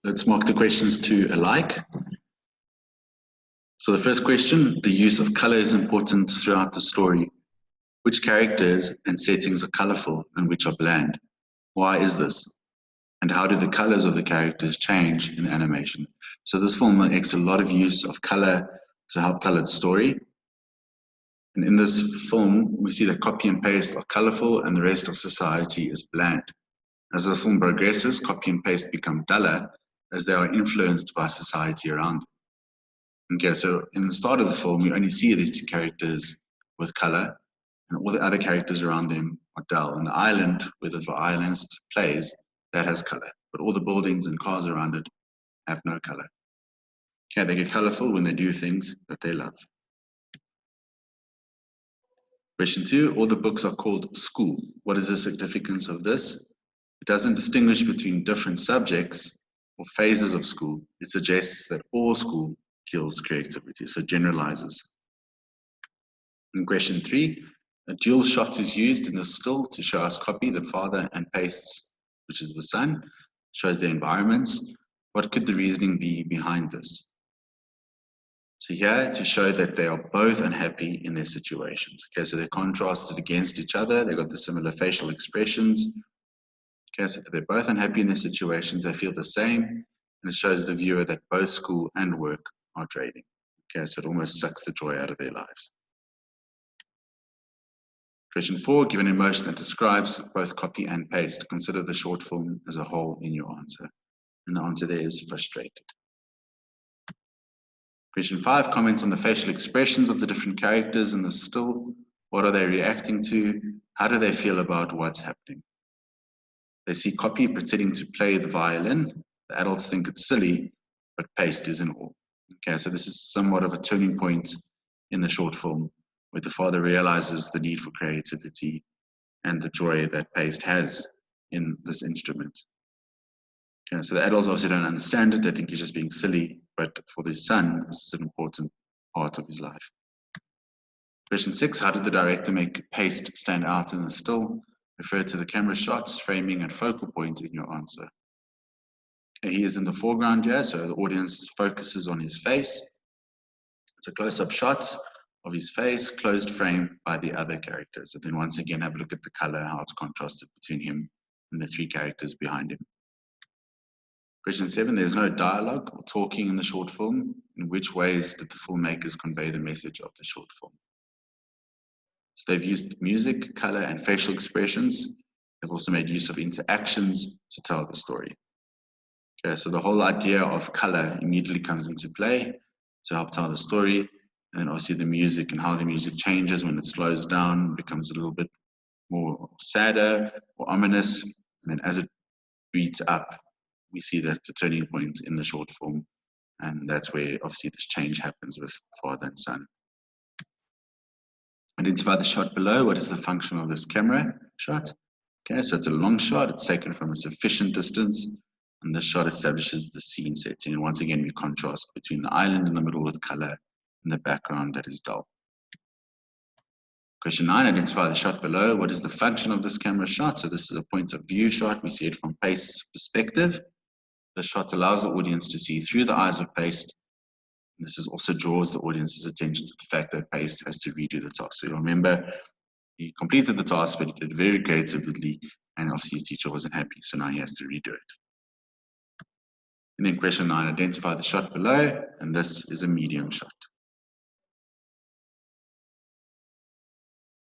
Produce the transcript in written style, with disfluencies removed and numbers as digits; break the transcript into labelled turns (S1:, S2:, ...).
S1: Let's mark the questions to alike. So the first question, the use of color is important throughout the story. Which characters and settings are colorful and which are bland? Why is this? And how do the colors of the characters change in animation? So this film makes a lot of use of color to help tell its story. And in this film, we see that copy and paste are colorful and the rest of society is bland. As the film progresses, copy and paste become duller as they are influenced by society around them. Okay, so in the start of the film, you only see these two characters with color, and all the other characters around them are dull. And the island, where the violinist plays, that has color, but all the buildings and cars around it have no color. Okay, they get colorful when they do things that they love. Question 2, all the books are called school. What is the significance of this? It doesn't distinguish between different subjects or phases of school. It suggests that all school kills creativity, so generalizes. In question 3, a dual shot is used in the still to show us copy, the father, and pastes, which is the son, shows their environments. What could the reasoning be behind this? So here to show that they are both unhappy in their situations. Okay, so they're contrasted against each other. They've got the similar facial expressions. Okay, so they're both unhappy in their situations. They feel the same, and it shows the viewer that both school and work are draining. Okay, so it almost sucks the joy out of their lives. Question 4, give an emotion that describes both copy and paste. Consider the short film as a whole in your answer. And the answer there is frustrated. Question 5, comment on the facial expressions of the different characters in the still. What are they reacting to? How do they feel about what's happening? They see copy pretending to play the violin. The adults think it's silly, but paste is in awe. Okay, so this is somewhat of a turning point in the short film, where the father realizes the need for creativity and the joy that paste has in this instrument. Okay, so the adults also don't understand it. They think he's just being silly, but for the son, this is an important part of his life. Question 6, how did the director make paste stand out in the still? Refer to the camera shots, framing, and focal point in your answer. Okay, he is in the foreground here, so the audience focuses on his face. It's a close-up shot of his face, closed frame by the other characters. And then once again, have a look at the color, how it's contrasted between him and the three characters behind him. Question 7, there's no dialogue or talking in the short film. In which ways did the filmmakers convey the message of the short film? So they've used music, color, and facial expressions. They've also made use of interactions to tell the story. Okay, so the whole idea of color immediately comes into play to help tell the story. And obviously the music and how the music changes when it slows down, becomes a little bit more sadder or ominous. And then as it beats up, we see that the turning point in the short film, and that's where obviously this change happens with father and son. Identify the shot below. What is the function of this camera shot? Okay, so it's a long shot. It's taken from a sufficient distance, and this shot establishes the scene setting. And once again, we contrast between the island in the middle with color and the background that is dull. Question 9, identify the shot below. What is the function of this camera shot? So this is a point of view shot. We see it from Paste's perspective. The shot allows the audience to see through the eyes of Paste. And this also draws the audience's attention to the fact that Paste has to redo the task. So you remember, he completed the task, but he did it very creatively, and obviously his teacher wasn't happy, so now he has to redo it. And then question 9, identify the shot below, and this is a medium shot.